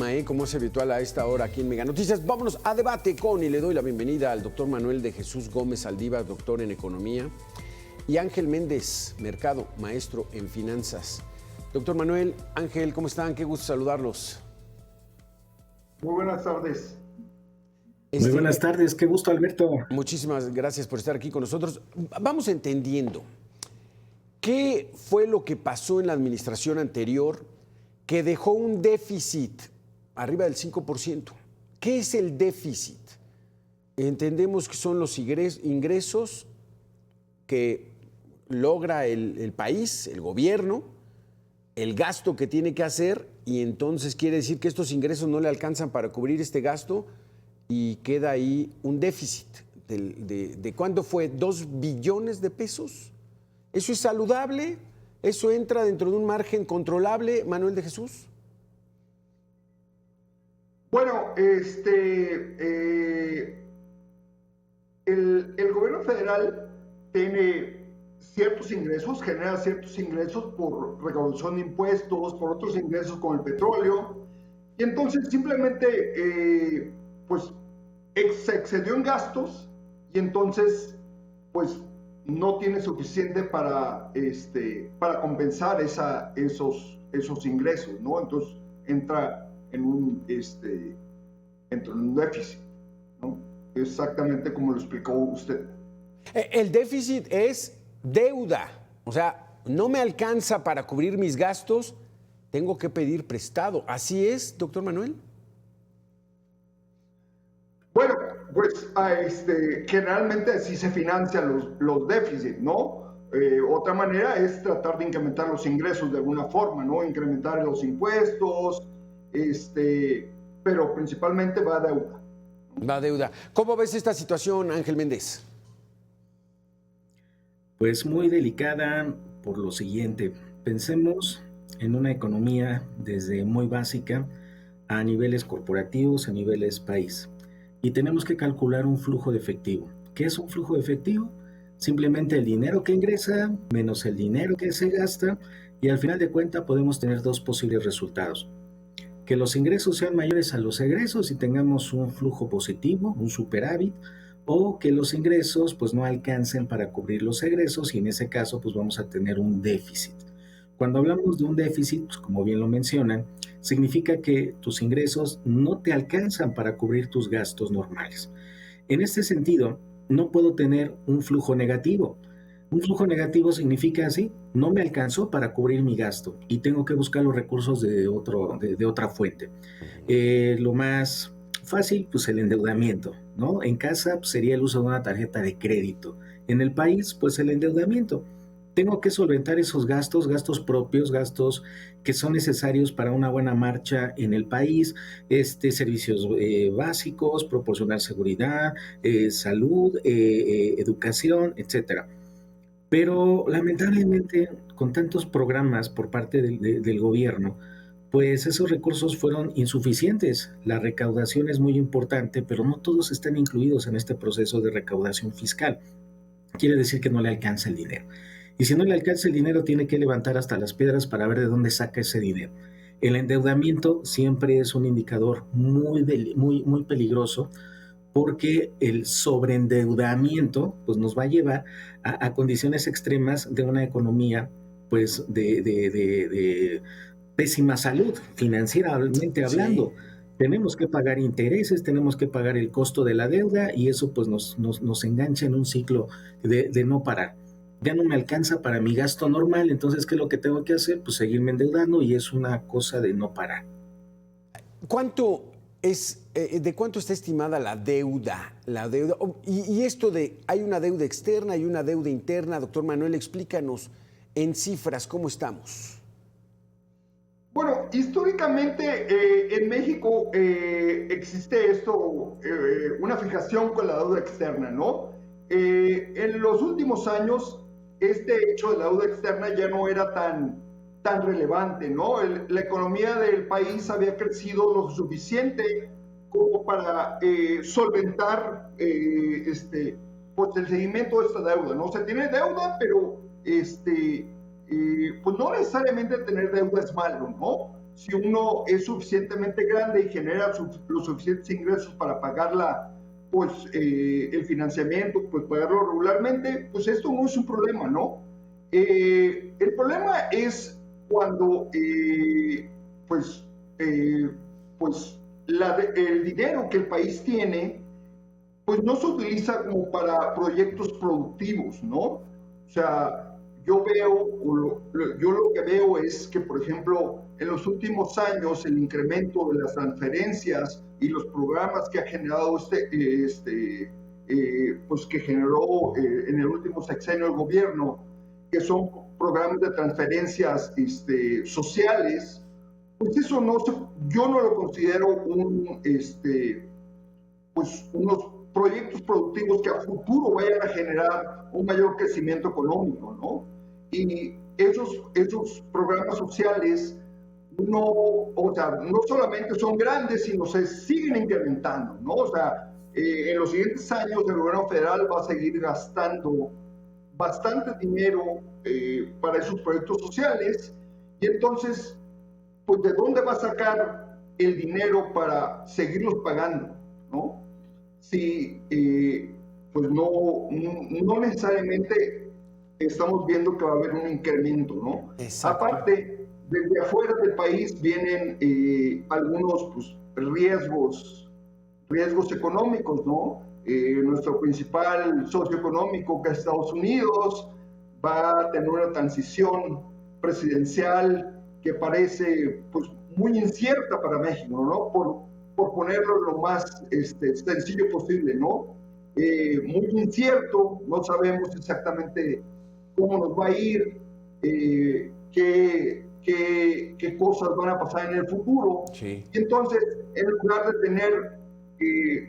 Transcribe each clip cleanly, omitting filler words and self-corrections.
tema, como es habitual a esta hora aquí en Mega Noticias. Vámonos a debate con, y le doy la bienvenida al doctor Manuel de Jesús Gómez Saldívar, doctor en Economía, y Ángel Méndez Mercado, maestro en Finanzas. Doctor Manuel, Ángel, ¿cómo están? Qué gusto saludarlos. Muy buenas tardes. Muy buenas tardes, qué gusto, Alberto. Muchísimas gracias por estar aquí con nosotros. Vamos entendiendo, ¿qué fue lo que pasó en la administración anterior que dejó un déficit arriba del 5%? ¿Qué es el déficit? Entendemos que son los ingresos que logra el país, el gobierno, el gasto que tiene que hacer, y entonces quiere decir que estos ingresos no le alcanzan para cubrir este gasto y queda ahí un déficit. ¿De cuánto fue? ¿2 billones de pesos? ¿Eso es saludable? ¿Eso entra dentro de un margen controlable, Manuel de Jesús? Bueno, el gobierno federal tiene ciertos ingresos, genera ciertos ingresos por recaudación de impuestos, por otros ingresos con el petróleo, y entonces simplemente pues se excedió en gastos y entonces pues no tiene suficiente para compensar esos ingresos, ¿no? Entonces entra en un déficit, ¿no? Exactamente como lo explicó usted. El déficit es deuda, o sea, no me alcanza para cubrir mis gastos, tengo que pedir prestado. ¿Así es, doctor Manuel? Bueno, pues generalmente así se financian los déficits, ¿no? Otra manera es tratar de incrementar los ingresos de alguna forma, ¿no? Incrementar los impuestos, pero principalmente va a deuda. Va a deuda. ¿Cómo ves esta situación, Ángel Méndez? Pues muy delicada por lo siguiente. Pensemos en una economía desde muy básica a niveles corporativos, a niveles país. Y tenemos que calcular un flujo de efectivo. ¿Qué es un flujo de efectivo? Simplemente el dinero que ingresa menos el dinero que se gasta, y al final de cuentas podemos tener dos posibles resultados. Que los ingresos sean mayores a los egresos y tengamos un flujo positivo, un superávit, o que los ingresos pues no alcancen para cubrir los egresos, y en ese caso pues vamos a tener un déficit. Cuando hablamos de un déficit, pues como bien lo mencionan, significa que tus ingresos no te alcanzan para cubrir tus gastos normales. En este sentido, no puedo tener un flujo negativo. Un flujo negativo significa así, no me alcanzó para cubrir mi gasto y tengo que buscar los recursos de otra fuente. Lo más fácil, pues el endeudamiento, ¿no? En casa pues, sería el uso de una tarjeta de crédito. En el país, pues el endeudamiento. Tengo que solventar esos gastos propios, gastos que son necesarios para una buena marcha en el país, servicios básicos, proporcionar seguridad, salud, educación, etcétera. Pero lamentablemente, con tantos programas por parte del gobierno, pues esos recursos fueron insuficientes. La recaudación es muy importante, pero no todos están incluidos en este proceso de recaudación fiscal. Quiere decir que no le alcanza el dinero. Y si no le alcanza el dinero, tiene que levantar hasta las piedras para ver de dónde saca ese dinero. El endeudamiento siempre es un indicador muy peligroso, porque el sobreendeudamiento pues, nos va a llevar a condiciones extremas de una economía pues, de pésima salud, financieramente hablando. Sí. Tenemos que pagar intereses, tenemos que pagar el costo de la deuda, y eso pues, nos engancha en un ciclo de no parar. Ya no me alcanza para mi gasto normal, entonces, ¿qué es lo que tengo que hacer? Pues seguirme endeudando, y es una cosa de no parar. ¿De cuánto está estimada la deuda? Y esto de, hay una deuda externa y una deuda interna, doctor Manuel, explícanos en cifras, ¿cómo estamos? Bueno, históricamente en México existe una fijación con la deuda externa, ¿no? En los últimos años, este hecho de la deuda externa ya no era tan relevante, ¿no? La economía del país había crecido lo suficiente como para solventar pues el seguimiento de esta deuda, ¿no? Se tiene deuda, pero pues no necesariamente tener deuda es malo, ¿no? si uno es suficientemente grande y genera los suficientes ingresos para pagarla, pues el financiamiento, pues pagarlo regularmente, pues esto no es un problema, ¿no? El problema es cuando, pues, pues el dinero que el país tiene, pues no se utiliza como para proyectos productivos, ¿no? O sea, yo lo que veo es que, por ejemplo, en los últimos años el incremento de las transferencias y los programas que ha generado pues que generó en el último sexenio el gobierno, que son programas de transferencias sociales, pues eso yo no lo considero pues unos proyectos productivos que a futuro vayan a generar un mayor crecimiento económico, ¿no? Y esos programas sociales o sea, no solamente son grandes, sino se siguen incrementando, ¿no? O sea, en los siguientes años el gobierno federal va a seguir gastando bastante dinero para esos proyectos sociales, y entonces, pues, ¿de dónde va a sacar el dinero para seguirlos pagando, ¿no? Si, pues no necesariamente estamos viendo que va a haber un incremento, ¿no? Exacto. Aparte, desde afuera del país vienen algunos pues, riesgos económicos, ¿no? Nuestro principal socio económico, que es Estados Unidos, va a tener una transición presidencial que parece pues, muy incierta para México, ¿no? Por ponerlo lo más sencillo posible, ¿no? Muy incierto, no sabemos exactamente cómo nos va a ir, qué cosas van a pasar en el futuro. Sí. Y entonces, en lugar de tener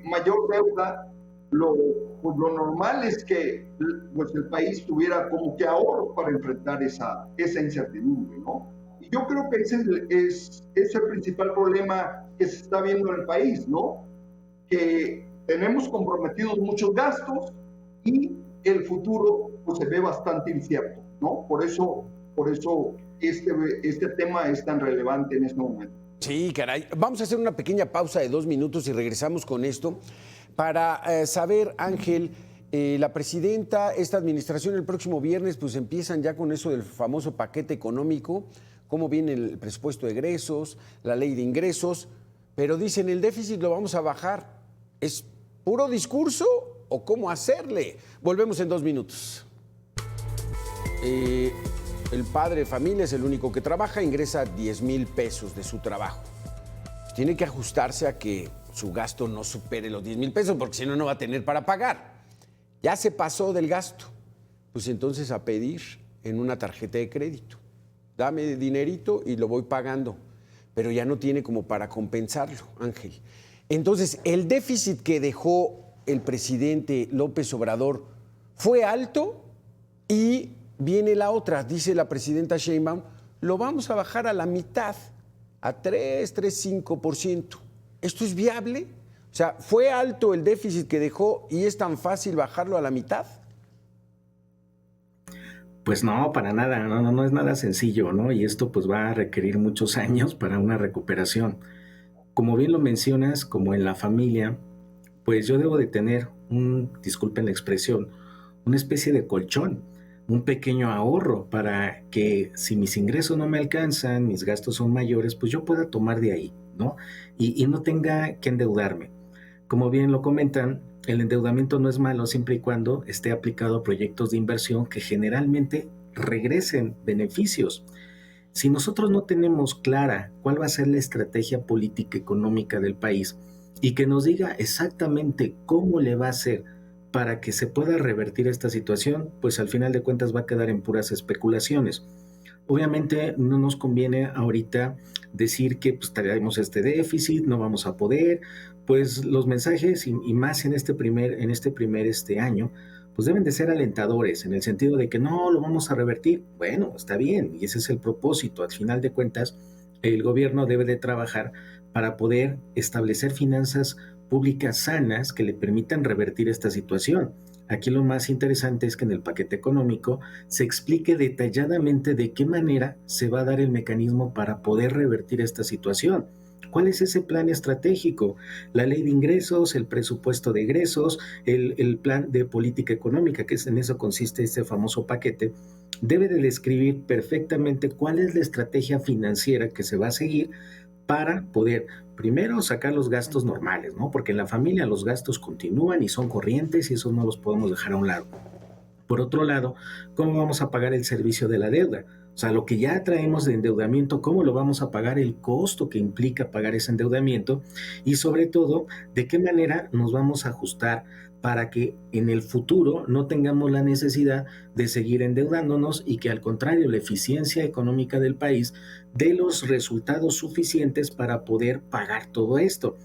mayor deuda, pues lo normal es que pues el país tuviera como que ahorros para enfrentar esa incertidumbre, ¿no? Y yo creo que ese es el principal problema que se está viendo en el país, ¿no? Que tenemos comprometidos muchos gastos y el futuro pues, se ve bastante incierto, ¿no? Por eso este tema es tan relevante en este momento. Sí, caray. Vamos a hacer una pequeña pausa de 2 minutos y regresamos con esto para saber, Ángel, la presidenta, esta administración el próximo viernes, pues empiezan ya con eso del famoso paquete económico, cómo viene el presupuesto de egresos, la ley de ingresos, pero dicen el déficit lo vamos a bajar. ¿Es puro discurso o cómo hacerle? Volvemos en 2 minutos. El padre de familia es el único que trabaja, ingresa 10,000 pesos de su trabajo. Pues tiene que ajustarse a que su gasto no supere los 10,000 pesos, porque si no, no va a tener para pagar. Ya se pasó del gasto, pues entonces a pedir en una tarjeta de crédito. Dame dinerito y lo voy pagando, pero ya no tiene como para compensarlo, Ángel. Entonces, el déficit que dejó el presidente López Obrador fue alto y viene la otra, dice la presidenta Sheinbaum, lo vamos a bajar a la mitad, a 3,5%. ¿Esto es viable? O sea, ¿fue alto el déficit que dejó y es tan fácil bajarlo a la mitad? Pues no, para nada, no es nada sencillo, ¿no? Y esto pues va a requerir muchos años para una recuperación. Como bien lo mencionas, como en la familia, pues yo debo de tener disculpen la expresión, una especie de colchón, un pequeño ahorro para que si mis ingresos no me alcanzan, mis gastos son mayores, pues yo pueda tomar de ahí, ¿no? Y no tenga que endeudarme. Como bien lo comentan, el endeudamiento no es malo siempre y cuando esté aplicado a proyectos de inversión que generalmente regresen beneficios. Si nosotros no tenemos clara cuál va a ser la estrategia política económica del país y que nos diga exactamente cómo le va a hacer para que se pueda revertir esta situación, pues al final de cuentas va a quedar en puras especulaciones. Obviamente no nos conviene ahorita decir que pues, traemos este déficit, no vamos a poder, pues los mensajes y más en este primer año, pues deben de ser alentadores en el sentido de que no lo vamos a revertir. Bueno, está bien y ese es el propósito. Al final de cuentas, el gobierno debe de trabajar para poder establecer finanzas públicas sanas que le permitan revertir esta situación. Aquí lo más interesante es que en el paquete económico se explique detalladamente de qué manera se va a dar el mecanismo para poder revertir esta situación. ¿Cuál es ese plan estratégico? La ley de ingresos, el presupuesto de egresos, el plan de política económica, que en eso consiste este famoso paquete, debe de describir perfectamente cuál es la estrategia financiera que se va a seguir para poder primero sacar los gastos normales, ¿no? Porque en la familia los gastos continúan y son corrientes y esos no los podemos dejar a un lado. Por otro lado, ¿cómo vamos a pagar el servicio de la deuda? O sea, lo que ya traemos de endeudamiento, ¿cómo lo vamos a pagar? El costo que implica pagar ese endeudamiento y sobre todo, ¿de qué manera nos vamos a ajustar para que en el futuro no tengamos la necesidad de seguir endeudándonos y que al contrario la eficiencia económica del país dé los resultados suficientes para poder pagar todo esto?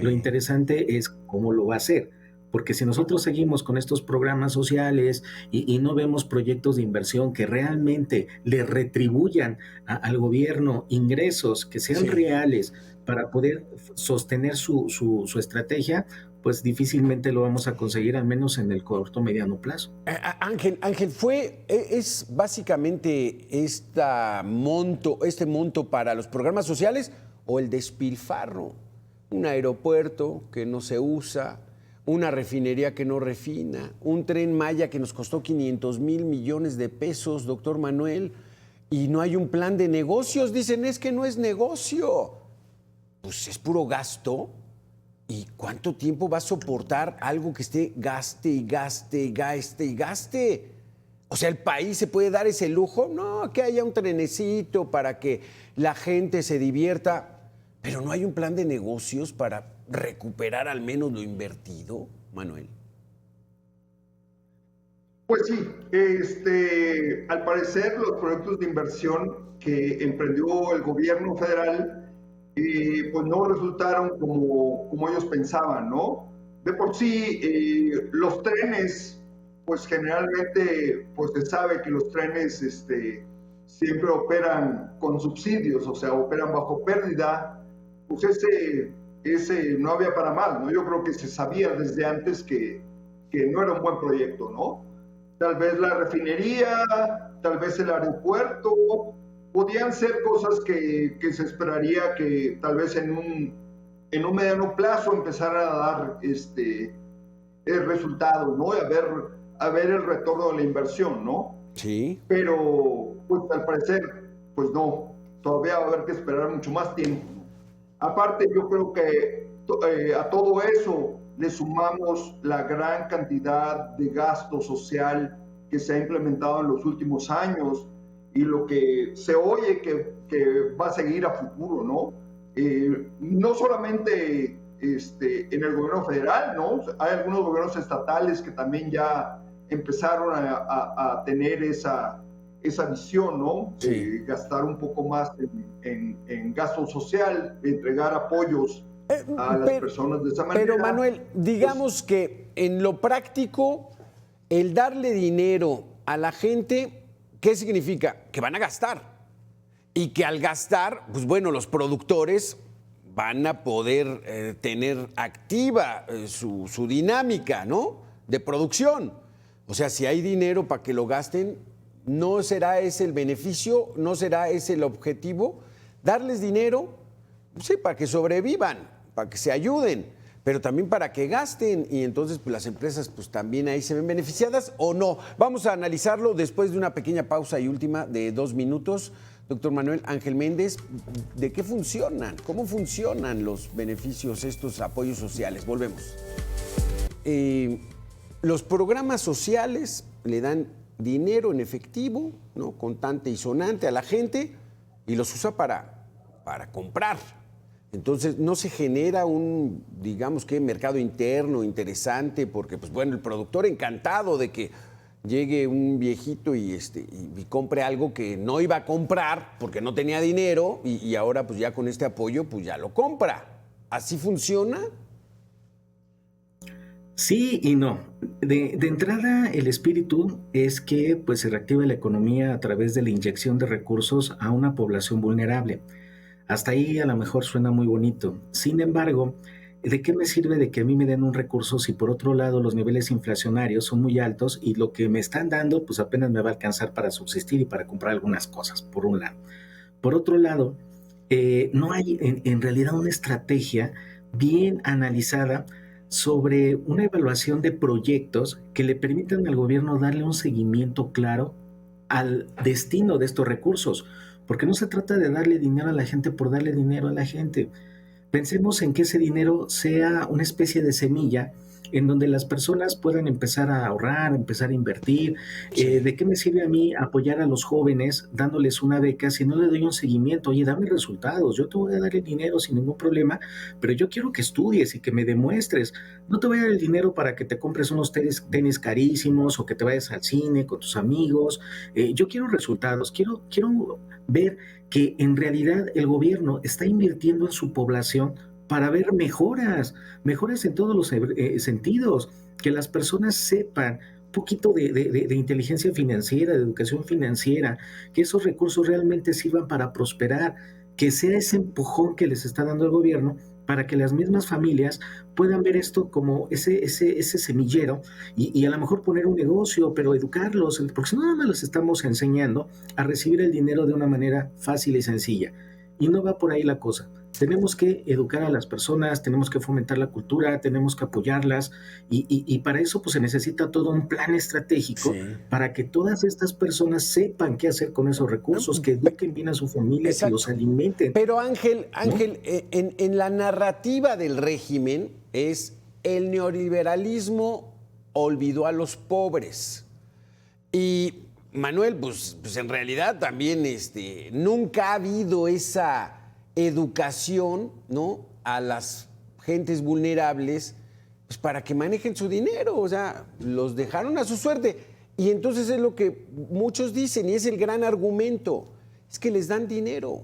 Lo Sí. interesante es cómo lo va a hacer. Porque si nosotros seguimos con estos programas sociales y no vemos proyectos de inversión que realmente le retribuyan al gobierno ingresos que sean Sí. reales para poder sostener su estrategia, pues difícilmente lo vamos a conseguir, al menos en el corto o mediano plazo. Ángel, es básicamente este monto para los programas sociales o el despilfarro? Un aeropuerto que no se usa, una refinería que no refina, un Tren Maya que nos costó 500,000 millones de pesos, doctor Manuel, y no hay un plan de negocios. Dicen, es que no es negocio. Pues es puro gasto. ¿Y cuánto tiempo va a soportar algo que esté gaste y gaste y gaste y gaste? O sea, ¿el país se puede dar ese lujo? No, que haya un trenecito para que la gente se divierta, pero no hay un plan de negocios para recuperar al menos lo invertido, Manuel. Pues sí, al parecer los proyectos de inversión que emprendió el gobierno federal pues no resultaron como ellos pensaban, ¿no? De por sí, los trenes, pues generalmente, pues se sabe que los trenes siempre operan con subsidios, o sea, operan bajo pérdida, pues ese no había para más, ¿no? Yo creo que se sabía desde antes que no era un buen proyecto, ¿no? Tal vez la refinería, tal vez el aeropuerto, podían ser cosas que se esperaría que tal vez en un mediano plazo empezara a dar el resultado, ¿no? A ver el retorno de la inversión, ¿no? Sí. Pero, pues al parecer, pues no, todavía va a haber que esperar mucho más tiempo. Aparte, yo creo que a todo eso le sumamos la gran cantidad de gasto social que se ha implementado en los últimos años y lo que se oye que va a seguir a futuro, ¿no? No solamente en el gobierno federal, ¿no? Hay algunos gobiernos estatales que también ya empezaron a tener esa visión, ¿no? Sí. Gastar un poco más en gasto social, entregar apoyos a las personas de esa manera. Pero Manuel, digamos que en lo práctico, el darle dinero a la gente, ¿qué significa? Que van a gastar. Y que al gastar, pues bueno, los productores van a poder tener activa su dinámica, ¿no? De producción. O sea, si hay dinero para que lo gasten, ¿no será ese el beneficio? ¿No será ese el objetivo? Darles dinero, sí, para que sobrevivan, para que se ayuden, pero también para que gasten y entonces pues, las empresas pues también ahí se ven beneficiadas o no. Vamos a analizarlo después de una pequeña pausa y última de 2 minutos. Doctor Manuel Ángel Méndez, ¿de qué funcionan? ¿Cómo funcionan los beneficios, estos apoyos sociales? Volvemos. Los programas sociales le dan dinero en efectivo, ¿no? Contante y sonante a la gente y los usa para comprar. Entonces no se genera un, digamos que, mercado interno interesante porque, pues bueno, el productor encantado de que llegue un viejito y compre algo que no iba a comprar porque no tenía dinero y ahora pues ya con este apoyo pues ya lo compra. ¿Así funciona? Sí y no. De entrada, el espíritu es que pues, se reactive la economía a través de la inyección de recursos a una población vulnerable. Hasta ahí a lo mejor suena muy bonito. Sin embargo, ¿de qué me sirve de que a mí me den un recurso si por otro lado los niveles inflacionarios son muy altos y lo que me están dando pues apenas me va a alcanzar para subsistir y para comprar algunas cosas, por un lado? Por otro lado, no hay en realidad una estrategia bien analizada sobre una evaluación de proyectos que le permitan al gobierno darle un seguimiento claro al destino de estos recursos, porque no se trata de darle dinero a la gente por darle dinero a la gente. Pensemos en que ese dinero sea una especie de semilla en donde las personas puedan empezar a ahorrar, empezar a invertir. Sí. ¿De qué me sirve a mí apoyar a los jóvenes dándoles una beca si no le doy un seguimiento? Oye, dame resultados, yo te voy a dar el dinero sin ningún problema, pero yo quiero que estudies y que me demuestres. No te voy a dar el dinero para que te compres unos tenis carísimos o que te vayas al cine con tus amigos. Yo quiero resultados, quiero ver que en realidad el gobierno está invirtiendo en su población para ver mejoras en todos los sentidos, que las personas sepan un poquito de inteligencia financiera, de educación financiera, que esos recursos realmente sirvan para prosperar, que sea ese empujón que les está dando el gobierno para que las mismas familias puedan ver esto como ese semillero y a lo mejor poner un negocio, pero educarlos, porque si no nada más los estamos enseñando a recibir el dinero de una manera fácil y sencilla. Y no va por ahí la cosa. Tenemos que educar a las personas, tenemos que fomentar la cultura, tenemos que apoyarlas y para eso pues se necesita todo un plan estratégico Sí. para que todas estas personas sepan qué hacer con esos recursos, que eduquen bien a su familia, que los Exacto. alimenten, Pero Ángel, ¿no? en la narrativa del régimen es el neoliberalismo olvidó a los pobres. Y Manuel, pues en realidad también nunca ha habido esa educación, ¿no?, a las gentes vulnerables, pues para que manejen su dinero, o sea, los dejaron a su suerte. Y entonces es lo que muchos dicen, y es el gran argumento, es que les dan dinero.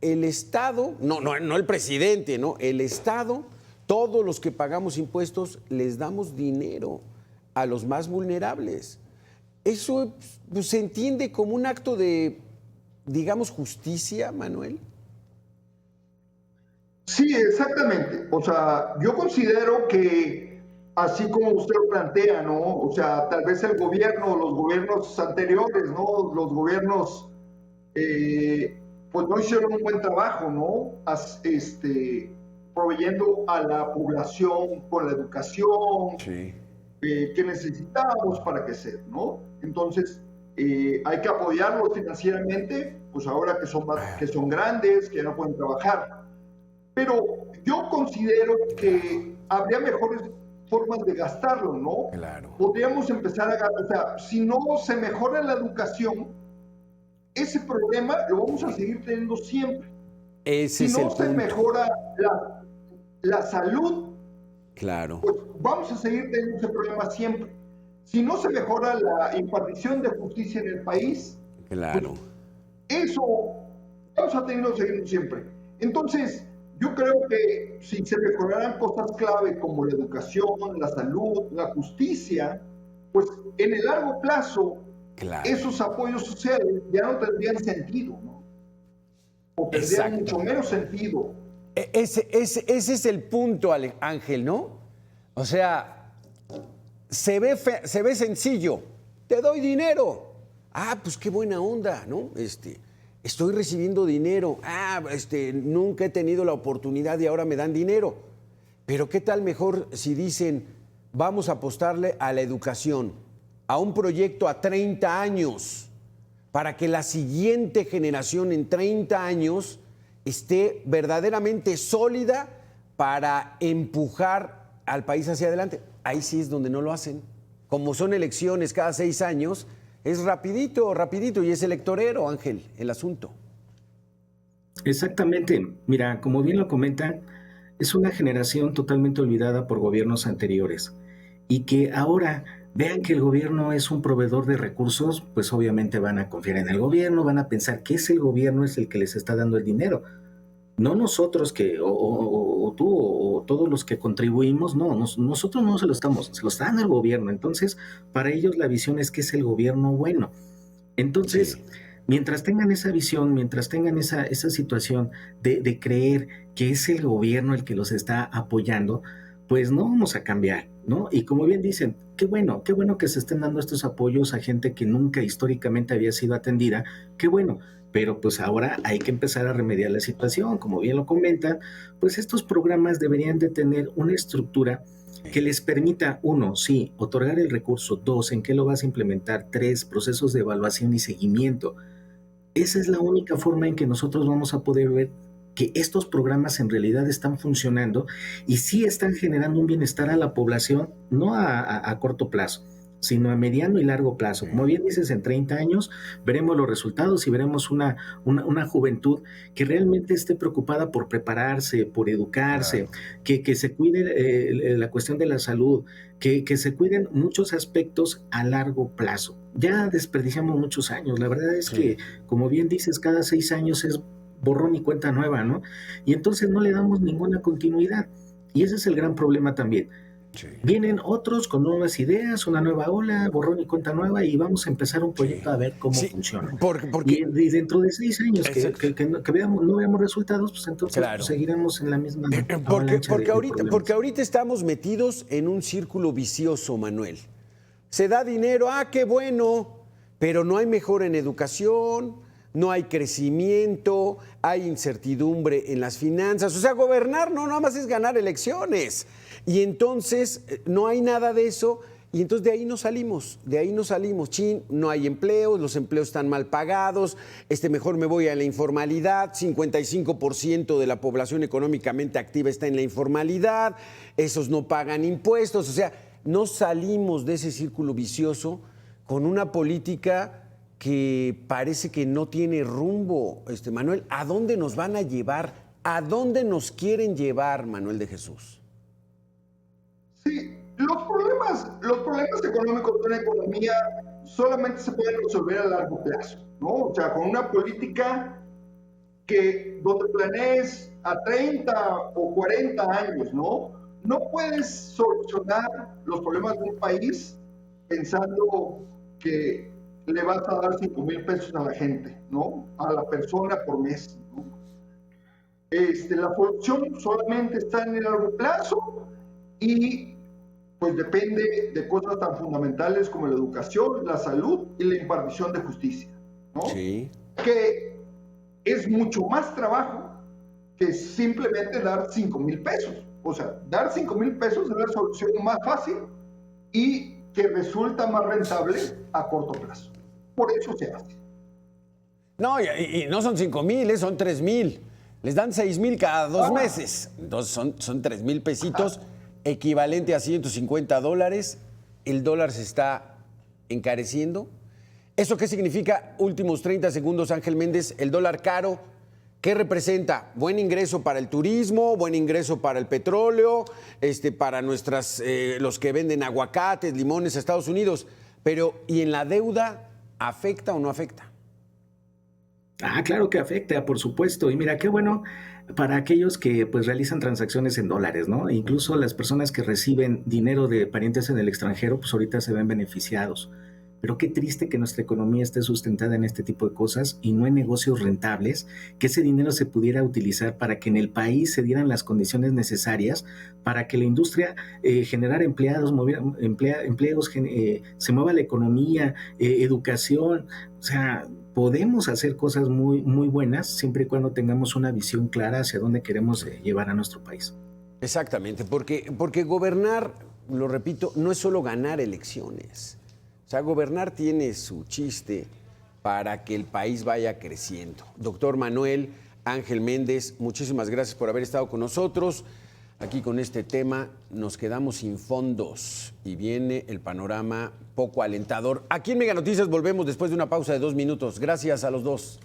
El Estado, no el presidente, ¿no? El Estado, todos los que pagamos impuestos, les damos dinero a los más vulnerables. Eso pues, se entiende como un acto de, digamos, justicia, Manuel. Sí, exactamente. O sea, yo considero que así como usted lo plantea, ¿no? O sea, tal vez el gobierno, los gobiernos anteriores, ¿no? Los gobiernos, pues no hicieron un buen trabajo, ¿no? Proveyendo a la población con la educación Sí. que necesitábamos para crecer, ¿no? Entonces, hay que apoyarlos financieramente, pues ahora que son grandes, que ya no pueden trabajar. Pero yo considero Claro, que habría mejores formas de gastarlo, ¿no? claro. Podríamos empezar a gastar, o sea, si no se mejora la educación, ese problema lo vamos a seguir teniendo siempre. Ese Si es el no se punto. mejora la salud, Claro, pues vamos a seguir teniendo ese problema siempre. Si no se mejora la impartición de justicia en el país, pues claro. eso vamos a tenerlo siempre. Entonces, yo creo que si se mejoraran cosas clave como la educación, la salud, la justicia, pues en el largo plazo Claro. esos apoyos sociales ya no tendrían sentido, ¿no? O tendrían Exacto. mucho menos sentido. Ese es el punto, Ángel, ¿no? O sea, se ve sencillo. Te doy dinero. Ah, pues qué buena onda, ¿no? Estoy recibiendo dinero. Ah, nunca he tenido la oportunidad y ahora me dan dinero. Pero ¿qué tal mejor si dicen, vamos a apostarle a la educación, a un proyecto a 30 años, para que la siguiente generación en 30 años esté verdaderamente sólida para empujar al país hacia adelante? Ahí sí es donde no lo hacen. Como son elecciones cada 6 años, es rapidito, rapidito, y es electorero, Ángel, el asunto. Exactamente. Mira, como bien lo comenta, es una generación totalmente olvidada por gobiernos anteriores y que ahora vean que el gobierno es un proveedor de recursos, pues obviamente van a confiar en el gobierno, van a pensar que es el gobierno es el que les está dando el dinero. No nosotros o tú o todos los que contribuimos, no, nosotros no se lo estamos, se lo está dando el gobierno. Entonces, para ellos la visión es que es el gobierno bueno. Entonces, Sí. Mientras tengan esa visión, mientras tengan esa situación de creer que es el gobierno el que los está apoyando, pues no vamos a cambiar, ¿no? Y como bien dicen, qué bueno que se estén dando estos apoyos a gente que nunca históricamente había sido atendida, qué bueno, pero pues ahora hay que empezar a remediar la situación, como bien lo comentan, pues estos programas deberían de tener una estructura que les permita, uno, sí, otorgar el recurso, dos, en qué lo vas a implementar, tres, procesos de evaluación y seguimiento. Esa es la única forma en que nosotros vamos a poder ver que estos programas en realidad están funcionando y sí están generando un bienestar a la población, no a corto plazo, sino a mediano y largo plazo. Como bien dices, en 30 años veremos los resultados y veremos una juventud que realmente esté preocupada por prepararse, por educarse, claro. que se cuide la cuestión de la salud, que se cuiden muchos aspectos a largo plazo. Ya desperdiciamos muchos años. La verdad es que, como bien dices, cada 6 años es borrón y cuenta nueva, ¿no? Y entonces no le damos ninguna continuidad. Y ese es el gran problema también. Sí. Vienen otros con nuevas ideas, una nueva ola, borrón y cuenta nueva, y vamos a empezar un proyecto a ver cómo funciona. Porque y dentro de 6 años que veamos, no veamos resultados, pues entonces pues, seguiremos en la misma porque ahorita estamos metidos en un círculo vicioso, Manuel. Se da dinero, qué bueno, pero no hay mejora en educación, no hay crecimiento, hay incertidumbre en las finanzas. O sea, gobernar no nada más es ganar elecciones. Y entonces no hay nada de eso y entonces de ahí no salimos, chin, no hay empleos, los empleos están mal pagados, mejor me voy a la informalidad, 55% de la población económicamente activa está en la informalidad, esos no pagan impuestos, o sea, no salimos de ese círculo vicioso con una política que parece que no tiene rumbo, Manuel. ¿A dónde nos van a llevar? ¿A dónde nos quieren llevar, Manuel de Jesús? Sí, los problemas económicos de una economía solamente se pueden resolver a largo plazo, ¿no? O sea, con una política donde planees a 30 o 40 años, ¿no? No puedes solucionar los problemas de un país pensando que le vas a dar 5,000 pesos a la gente, ¿no? A la persona por mes, ¿no? La solución solamente está en el largo plazo y pues depende de cosas tan fundamentales como la educación, la salud y la impartición de justicia, ¿no? Sí. Que es mucho más trabajo que simplemente dar 5,000 pesos. O sea, dar 5,000 pesos es la solución más fácil y que resulta más rentable a corto plazo. Por eso se hace. No, y no son 5,000, son 3,000. Les dan 6,000 cada 2 meses. Entonces son 3,000 pesitos, equivalente a $150. El dólar se está encareciendo. ¿Eso qué significa? Últimos 30 segundos, Ángel Méndez. El dólar caro, ¿qué representa? Buen ingreso para el turismo, buen ingreso para el petróleo, para los que venden aguacates, limones a Estados Unidos. Pero, ¿y en la deuda afecta o no afecta? Claro que afecta, por supuesto. Y mira, qué bueno para aquellos que pues realizan transacciones en dólares, ¿no? E incluso las personas que reciben dinero de parientes en el extranjero, pues ahorita se ven beneficiados. Pero qué triste que nuestra economía esté sustentada en este tipo de cosas y no en negocios rentables, que ese dinero se pudiera utilizar para que en el país se dieran las condiciones necesarias para que la industria generara empleos, se mueva la economía, educación. O sea, podemos hacer cosas muy, muy buenas siempre y cuando tengamos una visión clara hacia dónde queremos llevar a nuestro país. Exactamente, porque gobernar, lo repito, no es solo ganar elecciones. O sea, gobernar tiene su chiste para que el país vaya creciendo. Doctor Manuel Ángel Méndez, muchísimas gracias por haber estado con nosotros. Aquí con este tema nos quedamos sin fondos y viene el panorama poco alentador. Aquí en Mega Noticias volvemos después de una pausa de 2 minutos. Gracias a los dos.